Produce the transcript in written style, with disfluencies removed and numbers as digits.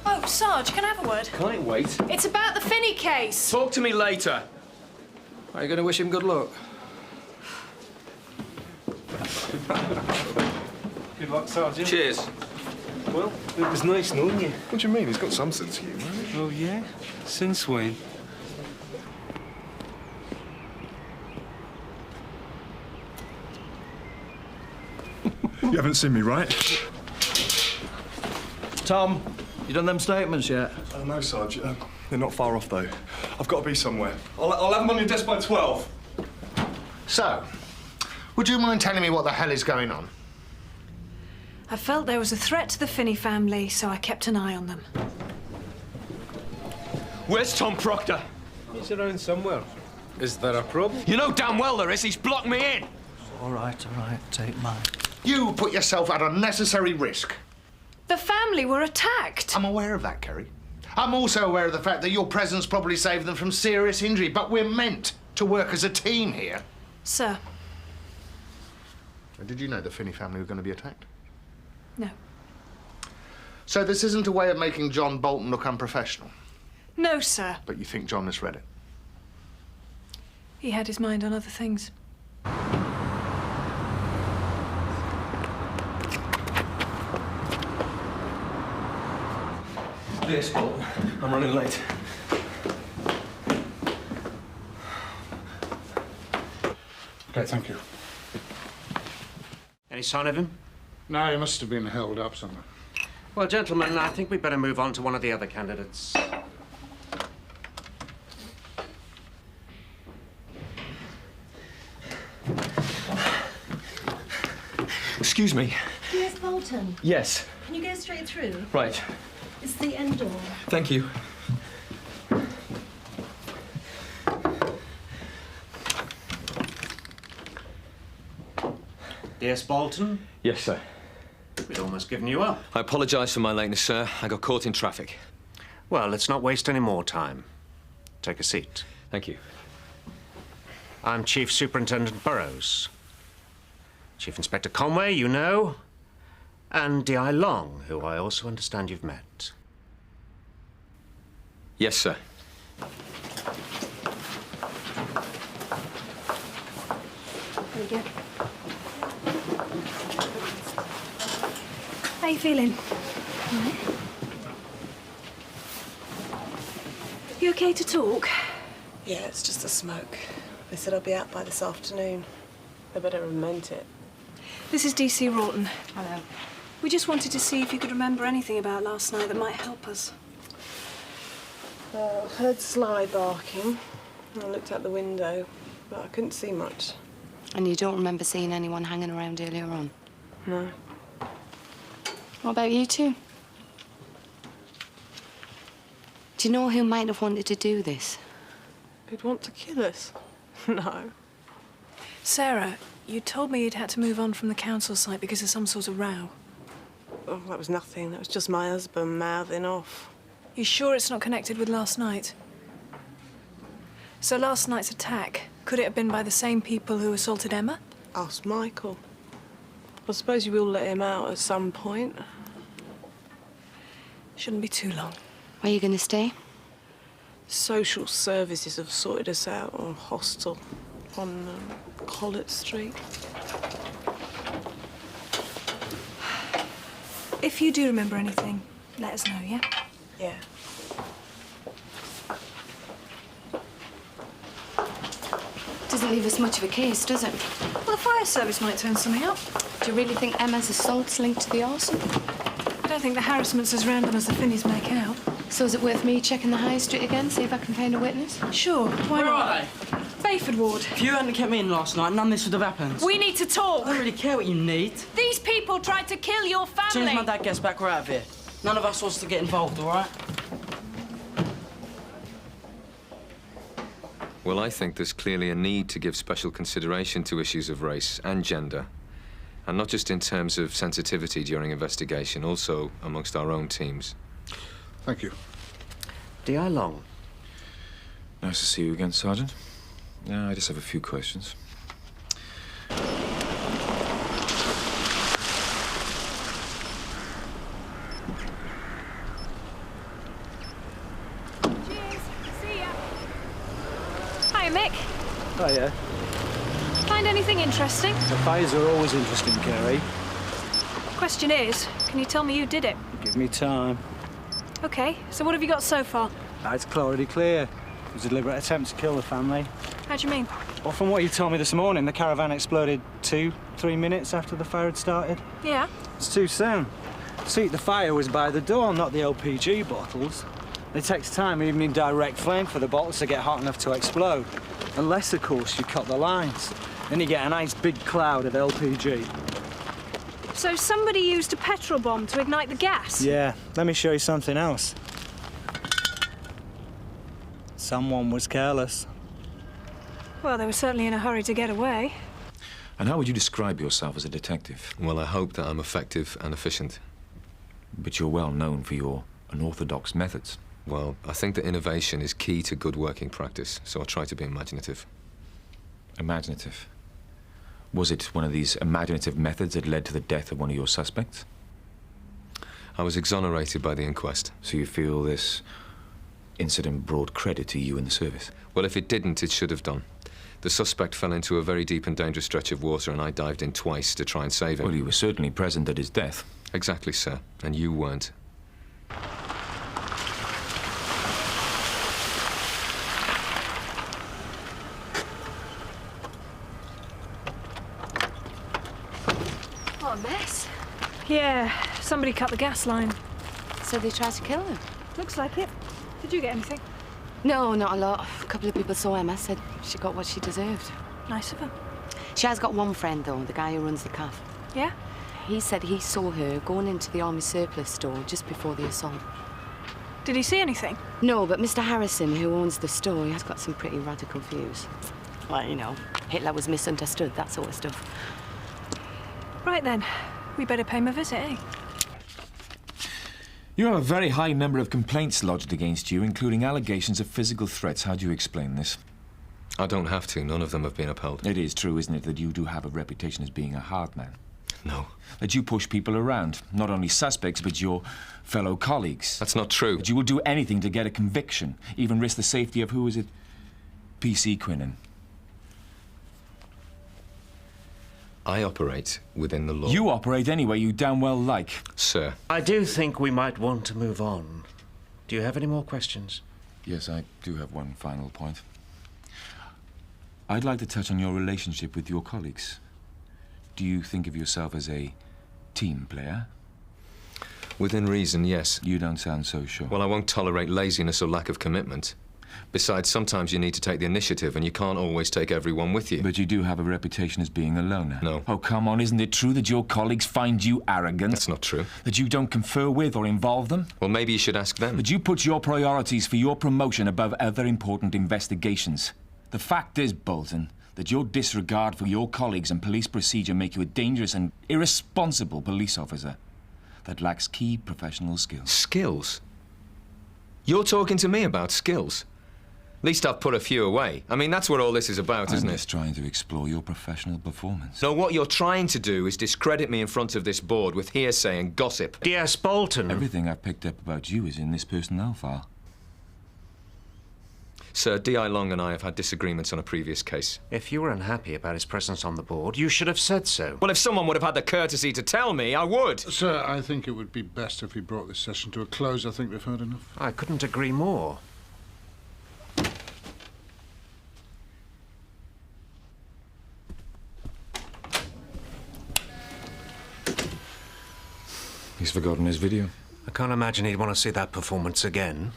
Oh, Sarge, can I have a word? Can't it wait? It's about the Finney case. Talk to me later. Are you going to wish him good luck? Good luck, Sergeant. Cheers. Well, it was nice knowing you. What do you mean? He's got some sense of humour. Oh, yeah? Since when? You haven't seen me, right? Tom, you done them statements yet? No, Sarge. They're not far off, though. I've got to be somewhere. I'll have them on your desk by 12. So, would you mind telling me what the hell is going on? I felt there was a threat to the Finney family, so I kept an eye on them. Where's Tom Proctor? He's around somewhere. Is there a problem? You know damn well there is. He's blocked me in. All right, take mine. You put yourself at unnecessary risk. The family were attacked. I'm aware of that, Kerry. I'm also aware of the fact that your presence probably saved them from serious injury, but we're meant to work as a team here. Sir. Did you know the Finney family were going to be attacked? No. So this isn't a way of making John Bolton look unprofessional? No, sir. But you think John misread it? He had his mind on other things. Yes, Bolton. I'm running late. OK, thank you. Any sign of him? No, he must have been held up somewhere. Well, gentlemen, I think we better move on to one of the other candidates. Excuse me. Yes, Bolton. Yes. Can you go straight through? Right. It's the end door. Thank you. Yes, Bolton? Yes, sir. We'd almost given you up. I apologise for my lateness, sir. I got caught in traffic. Well, let's not waste any more time. Take a seat. Thank you. I'm Chief Superintendent Burrows. Chief Inspector Conway, you know, and D.I. Long, who I also understand you've met. Yes, sir. There we go. How you feeling? All right. You okay to talk? Yeah, it's just a smoke. They said I'll be out by this afternoon. They better have meant it. This is D.C. Rawton. Hello. We just wanted to see if you could remember anything about last night that might help us. I heard Sly barking. I looked out the window, but I couldn't see much. And you don't remember seeing anyone hanging around earlier on? No. What about you two? Do you know who might have wanted to do this? Who'd want to kill us? No. Sarah, you told me you'd had to move on from the council site because of some sort of row. Oh, that was nothing. That was just my husband mouthing off. You sure it's not connected with last night? So last night's attack, could it have been by the same people who assaulted Emma? Ask Michael. I suppose you will let him out at some point. Shouldn't be too long. Where are you going to stay? Social services have sorted us out on a hostel on Collett Street. If you do remember anything, let us know, yeah? Yeah. Doesn't leave us much of a case, does it? Well, the fire service might turn something up. Do you really think Emma's assault's linked to the arson? I don't think the harassment's as random as the Finneys make out. So is it worth me checking the high street again, see if I can find a witness? Sure, why Where not? are they? Bayford Ward. If you hadn't kept me in last night, none of this would have happened. We need to talk. I don't really care what you need. These people tried to kill your As soon as my family. dad gets back, we're out of here. None of us wants to get involved, all right? Well, I think there's clearly a need to give special consideration to issues of race and gender, and not just in terms of sensitivity during investigation, also amongst our own teams. Thank you. D.I. Long. Nice to see you again, Sergeant. Yeah, I just have a few questions. Cheers. See ya. Hiya, Mick. Hiya. Find anything interesting? The fires are always interesting, Kerry. Question is, can you tell me who did it? Give me time. Okay, so what have you got so far? It's already clear. It was a deliberate attempt to kill the family. How do you mean? Well, from what you told me this morning, the caravan exploded 2-3 minutes after the fire had started. Yeah? It's too soon. See, the fire was by the door, not the LPG bottles. It takes time, even in direct flame, for the bottles to get hot enough to explode. Unless, of course, you cut the lines. Then you get a nice big cloud of LPG. So somebody used a petrol bomb to ignite the gas? Yeah, let me show you something else. Someone was careless. Well, they were certainly in a hurry to get away. And how would you describe yourself as a detective? Well, I hope that I'm effective and efficient. But you're well known for your unorthodox methods. Well, I think that innovation is key to good working practice, so I try to be imaginative. Imaginative? Was it one of these imaginative methods that led to the death of one of your suspects? I was exonerated by the inquest. So you feel this incident brought credit to you in the service? Well, if it didn't, it should have done. The suspect fell into a very deep and dangerous stretch of water, and I dived in twice to try and save him. Well, you were certainly present at his death. Exactly, sir. And you weren't. What a mess. Yeah, somebody cut the gas line. So they tried to kill him? Looks like it. Did you get anything? No, not a lot. A couple of people saw Emma, said she got what she deserved. Nice of them. She has got one friend, though, the guy who runs the cafe. Yeah? He said he saw her going into the army surplus store just before the assault. Did he see anything? No, but Mr. Harrison, who owns the store, he has got some pretty radical views. Well, you know, Hitler was misunderstood, that sort of stuff. Right then. We better pay him a visit, eh? You have a very high number of complaints lodged against you, including allegations of physical threats. How do you explain this? I don't have to. None of them have been upheld. It is true, isn't it, that you do have a reputation as being a hard man? No. That you push people around, not only suspects, but your fellow colleagues. That's not true. That you will do anything to get a conviction, even risk the safety of, who is it? PC Quinnen. I operate within the law. You operate any way you damn well like. Sir. I do think we might want to move on. Do you have any more questions? Yes, I do have one final point. I'd like to touch on your relationship with your colleagues. Do you think of yourself as a team player? Within reason, yes. You don't sound so sure. Well, I won't tolerate laziness or lack of commitment. Besides, sometimes you need to take the initiative, and you can't always take everyone with you. But you do have a reputation as being a loner. No. Oh, come on, isn't it true that your colleagues find you arrogant? That's not true. That you don't confer with or involve them? Well, maybe you should ask them. But you put your priorities for your promotion above other important investigations. The fact is, Bolton, that your disregard for your colleagues and police procedure make you a dangerous and irresponsible police officer that lacks key professional skills. Skills? You're talking to me about skills? At least I've put a few away. I mean, that's what all this is about, isn't it? I'm just trying to explore your professional performance. No, what you're trying to do is discredit me in front of this board with hearsay and gossip. Yes, Bolton. Everything I've picked up about you is in this personnel file. Sir, D.I. Long and I have had disagreements on a previous case. If you were unhappy about his presence on the board, you should have said so. Well, if someone would have had the courtesy to tell me, I would. Sir, I think it would be best if we brought this session to a close. I think we've heard enough. I couldn't agree more. He's forgotten his video. I can't imagine he'd want to see that performance again.